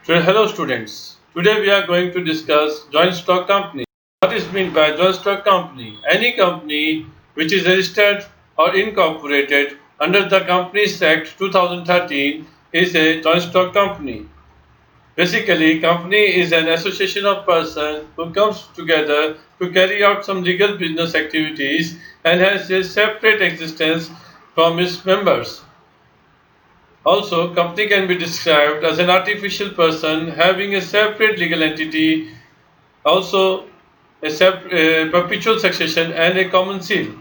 So, hello students. Today we are going to discuss joint stock company. What is meant by joint stock company? Any company which is registered or incorporated under the Companies Act 2013 is a joint stock company. Basically, company is an association of persons who comes together to carry out some legal business activities and has a separate existence from its members. Also, company can be described as an artificial person having a separate legal entity, also a perpetual succession and a common seal.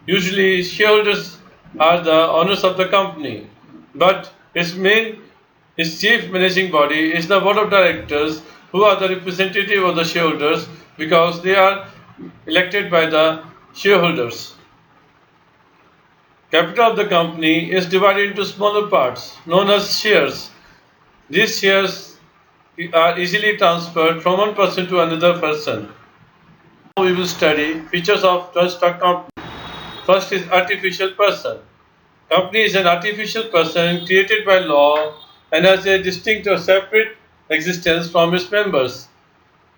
Usually, shareholders are the owners of the company, but its chief managing body is the board of directors who are the representative of the shareholders because they are elected by the shareholders. Capital of the company is divided into smaller parts known as shares. These shares are easily transferred from one person to another person. Now we will study features of joint stock company. First is artificial person. Company is an artificial person created by law and has a distinct or separate existence from its members.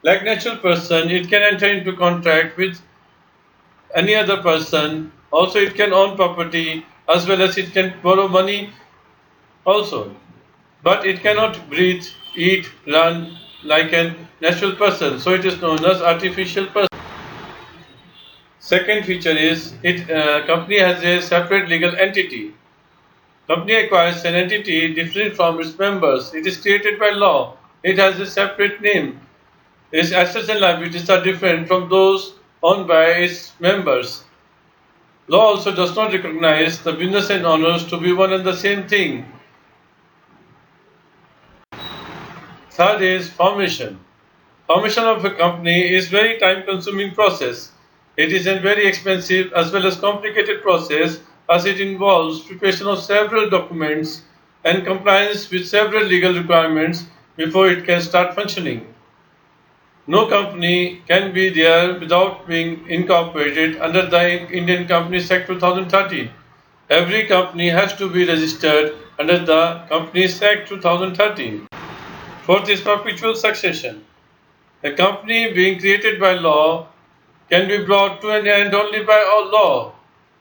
Like natural person, it can enter into contract with any other person. Also, it can own property as well as it can borrow money also. But it cannot breathe, eat, run like a natural person, so it is known as artificial person. Second feature is it company has a separate legal entity. Company acquires an entity different from its members. It is created by law. It has a separate name. Its assets and liabilities are different from those owned by its members. Law also does not recognize the business and owners to be one and the same thing. Third is formation. Formation of a company is very time consuming process. It is a very expensive as well as complicated process as it involves preparation of several documents and compliance with several legal requirements before it can start functioning. No company can be there without being incorporated under the Indian Companies Act 2013. Every company has to be registered under the Companies Act 2013. Fourth is perpetual succession. A company being created by law can be brought to an end only by law.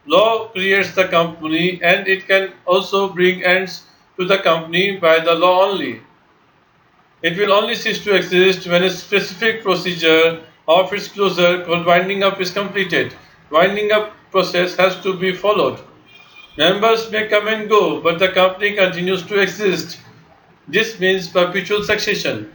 Law creates the company and it can also bring ends to the company by the law only. It will only cease to exist when a specific procedure of its closure called winding up is completed. Winding up process has to be followed. Members may come and go, but the company continues to exist. This means perpetual succession.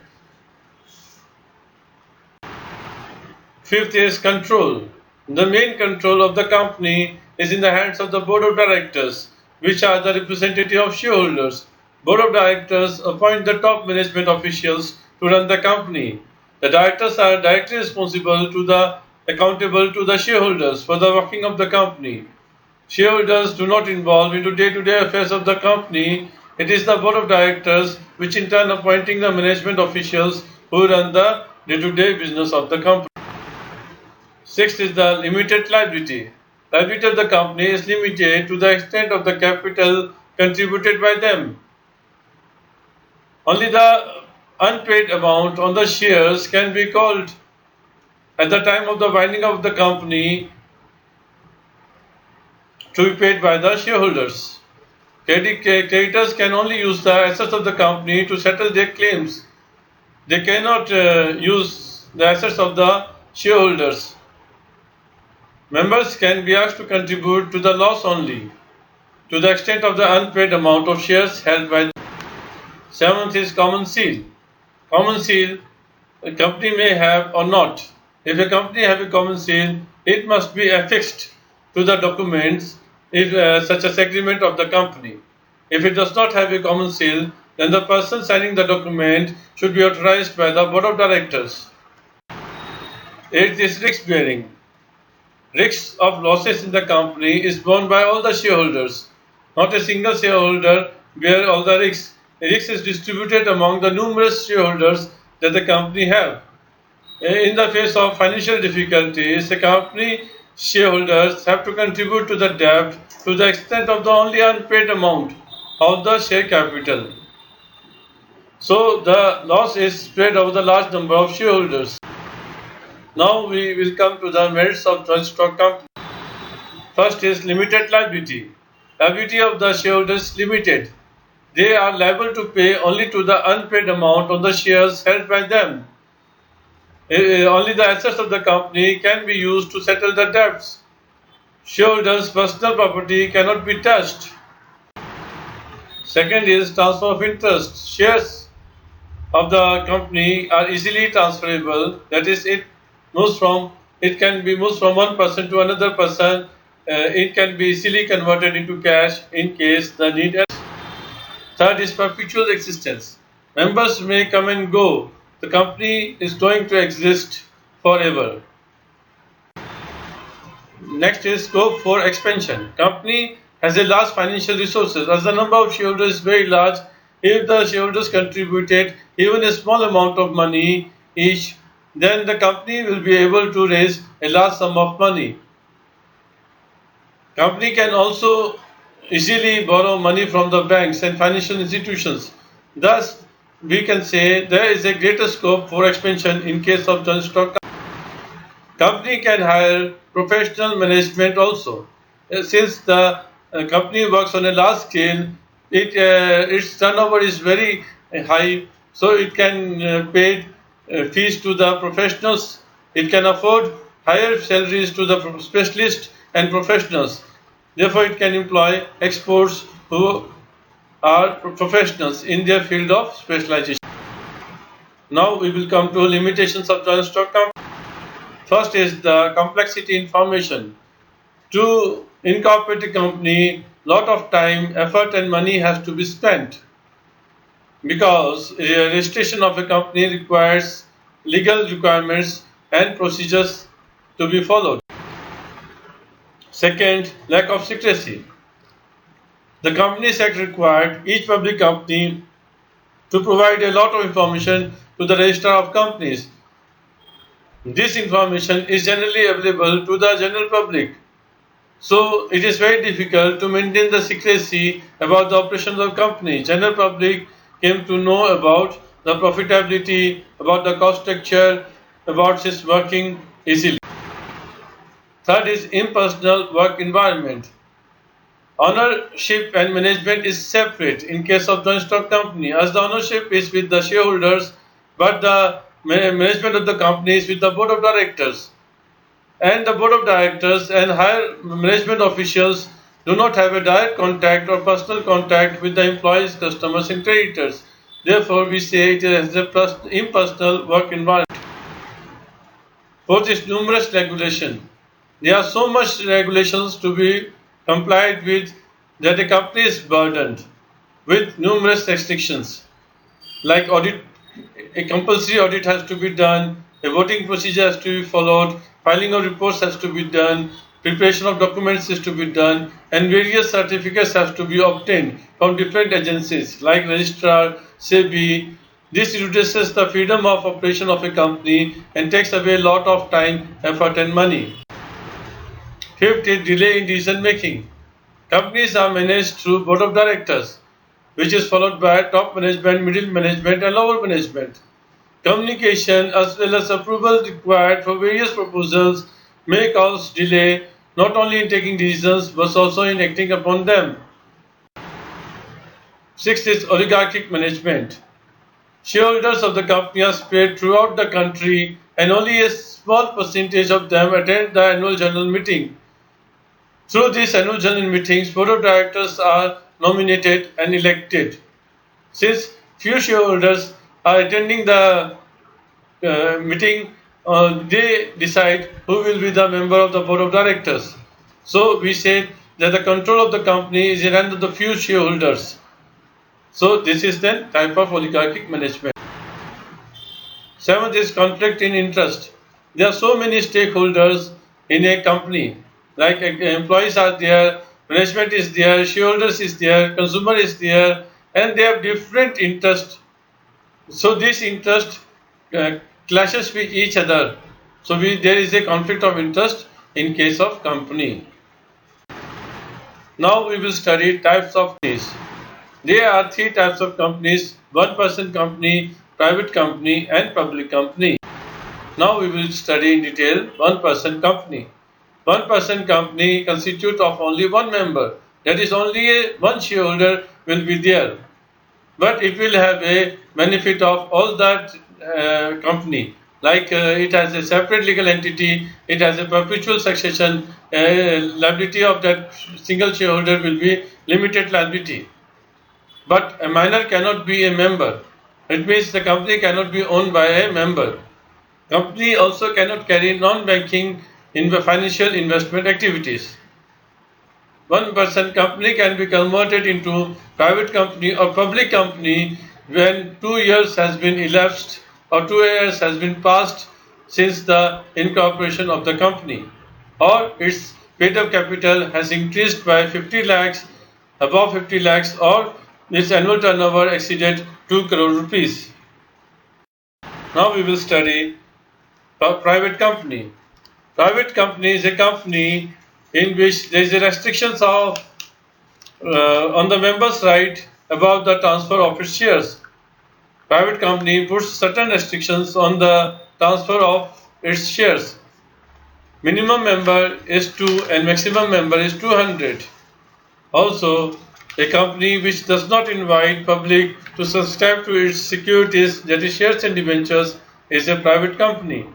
Fifth is control. The main control of the company is in the hands of the board of directors, which are the representative of shareholders. Board of directors appoint the top management officials to run the company. The directors are directly accountable to the shareholders for the working of the company. Shareholders do not involve into day-to-day affairs of the company. It is the board of directors which in turn appointing the management officials who run the day-to-day business of the company. Sixth is the limited liability. Liability of the company is limited to the extent of the capital contributed by them. Only the unpaid amount on the shares can be called at the time of the winding of the company to be paid by the shareholders. Creditors can only use the assets of the company to settle their claims. They cannot use the assets of the shareholders. Members can be asked to contribute to the loss only, to the extent of the unpaid amount of shares held by them. Seventh is common seal. Common seal a company may have or not. If a company have a common seal, it must be affixed to the documents if such as agreement of the company. If it does not have a common seal, then the person signing the document should be authorized by the board of directors. Eighth is risk bearing. Risks of losses in the company is borne by all the shareholders. Not a single shareholder bears all the risks. The risk is distributed among the numerous shareholders that the company have. In the face of financial difficulties, the company shareholders have to contribute to the debt to the extent of the only unpaid amount of the share capital. So the loss is spread over the large number of shareholders. Now we will come to the merits of joint stock company. First is limited liability. Liability of the shareholders is limited. They are liable to pay only to the unpaid amount on the shares held by them. Only the assets of the company can be used to settle the debts. Shareholders' personal property cannot be touched. Second is transfer of interest. Shares of the company are easily transferable. That is, it can be moved from one person to another person. It can be easily converted into cash in case the need arises. Third is perpetual existence. Members may come and go. The company is going to exist forever. Next is scope for expansion. Company has a large financial resources. As the number of shareholders is very large, if the shareholders contributed even a small amount of money each, then the company will be able to raise a large sum of money. Company can also easily borrow money from the banks and financial institutions. Thus, we can say there is a greater scope for expansion in case of joint stock. Company can hire professional management also. Since the company works on a large scale, its turnover is very high, so it can pay fees to the professionals. It can afford higher salaries to the specialists and professionals. Therefore, it can employ experts who are professionals in their field of specialization. Now we will come to limitations of joint stock company. First is the complexity information. To incorporate a company, lot of time, effort and money has to be spent because registration of a company requires legal requirements and procedures to be followed. Second, lack of secrecy. The Companies Act required each public company to provide a lot of information to the registrar of companies. This information is generally available to the general public. So it is very difficult to maintain the secrecy about the operations of the company. General public came to know about the profitability, about the cost structure, about its working easily. Third is impersonal work environment. Ownership and management is separate in case of joint stock company, as the ownership is with the shareholders, but the management of the company is with the board of directors. And the board of directors and higher management officials do not have a direct contact or personal contact with the employees, customers, and creditors. Therefore, we say it is an impersonal work environment. Fourth is numerous regulation. There are so much regulations to be complied with that a company is burdened with numerous restrictions. Like audit, a compulsory audit has to be done, a voting procedure has to be followed, filing of reports has to be done, preparation of documents is to be done, and various certificates have to be obtained from different agencies like registrar, SEBI. This reduces the freedom of operation of a company and takes away a lot of time, effort, and money. Fifth is delay in decision making. Companies are managed through board of directors, which is followed by top management, middle management, and lower management. Communication as well as approval required for various proposals may cause delay not only in taking decisions but also in acting upon them. Sixth is oligarchic management. Shareholders of the company are spread throughout the country and only a small percentage of them attend the annual general meeting. Through these annual general meetings, board of directors are nominated and elected. Since few shareholders are attending the meeting, they decide who will be the member of the board of directors. So we say that the control of the company is in hand of the few shareholders. So this is the type of oligarchic management. Seventh is conflict in interest. There are so many stakeholders in a company. Like employees are there, management is there, shareholders is there, consumer is there, and they have different interests. So this interest clashes with each other. So there is a conflict of interest in case of company. Now we will study types of companies. There are three types of companies: one-person company, private company, and public company. Now we will study in detail one-person company. One-person company constitutes of only one member. That is, only one shareholder will be there. But it will have a benefit of all that company. Like it has a separate legal entity, it has a perpetual succession, liability of that single shareholder will be limited liability. But a minor cannot be a member. It means the company cannot be owned by a member. Company also cannot carry non-banking financial investment activities. One-person company can be converted into private company or public company when 2 years has been elapsed or 2 years has been passed since the incorporation of the company, or its paid-up capital has increased by 50 lakhs, above 50 lakhs, or its annual turnover exceeded 2 crore rupees. Now we will study private company. Private company is a company in which there is a restrictions of on the member's right about the transfer of its shares. Private company puts certain restrictions on the transfer of its shares. Minimum member is 2 and maximum member is 200. Also, a company which does not invite public to subscribe to its securities, that is shares and debentures, is a private company.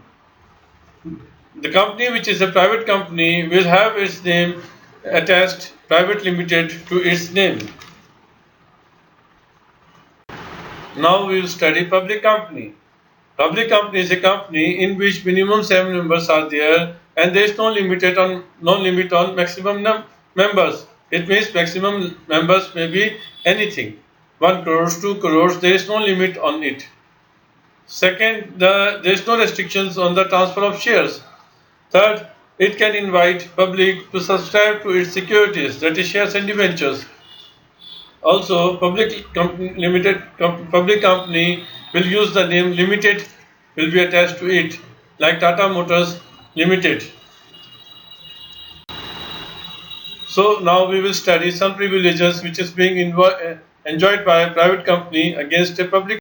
The company which is a private company will have its name attached private limited to its name. Now we will study public company. Public company is a company in which minimum 7 members are there and there is no limit on maximum members. It means maximum members may be anything. 1 crores, 2 crores, there is no limit on it. Second, there is no restrictions on the transfer of shares. Third, it can invite public to subscribe to its securities, that is shares and debentures. Also, public company will use the name limited will be attached to it, like Tata Motors Limited. So now we will study some privileges which is being enjoyed by a private company against a public.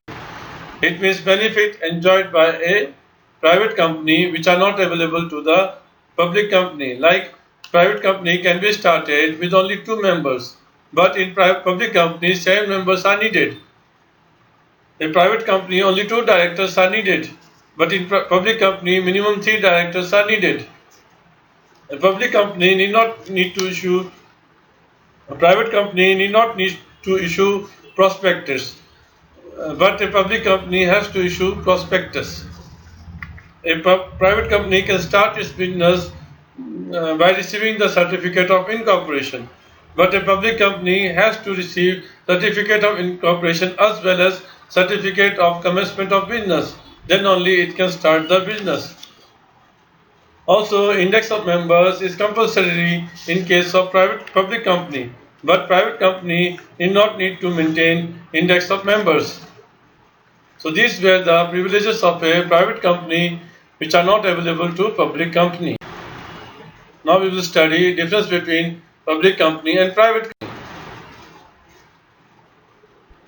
It means benefit enjoyed by a private company which are not available to the public company. Like private company can be started with only 2 members, but in public companies 7 members are needed. In private company only 2 directors are needed, but in public company minimum 3 directors are needed. A public company need not need to issue a private company need not need to issue prospectus, but a public company has to issue prospectus. A private company can start its business by receiving the certificate of incorporation, but a public company has to receive certificate of incorporation as well as certificate of commencement of business. Then only it can start the business. Also, index of members is compulsory in case of public company, but private company need not need to maintain index of members. So these were the privileges of a private company which are not available to public company. Now we will study difference between public company and private company.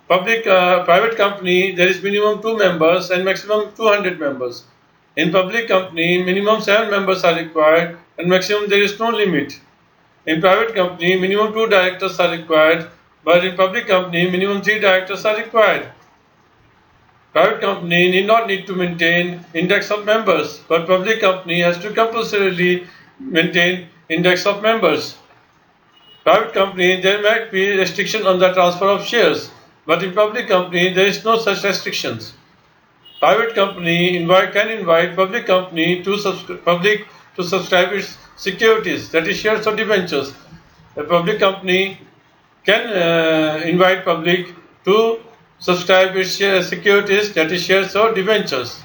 Private company there is minimum 2 members and maximum 200 members. In public company minimum 7 members are required and maximum there is no limit. In private company minimum 2 directors are required, but in public company minimum 3 directors are required. Private company need not need to maintain index of members, but public company has to compulsorily maintain index of members. Private company there might be restriction on the transfer of shares, but in public company there is no such restrictions. Private company can invite public company to subscribe its securities, that is shares or debentures. A public company can invite public to subscribe its securities, that is shares or debentures.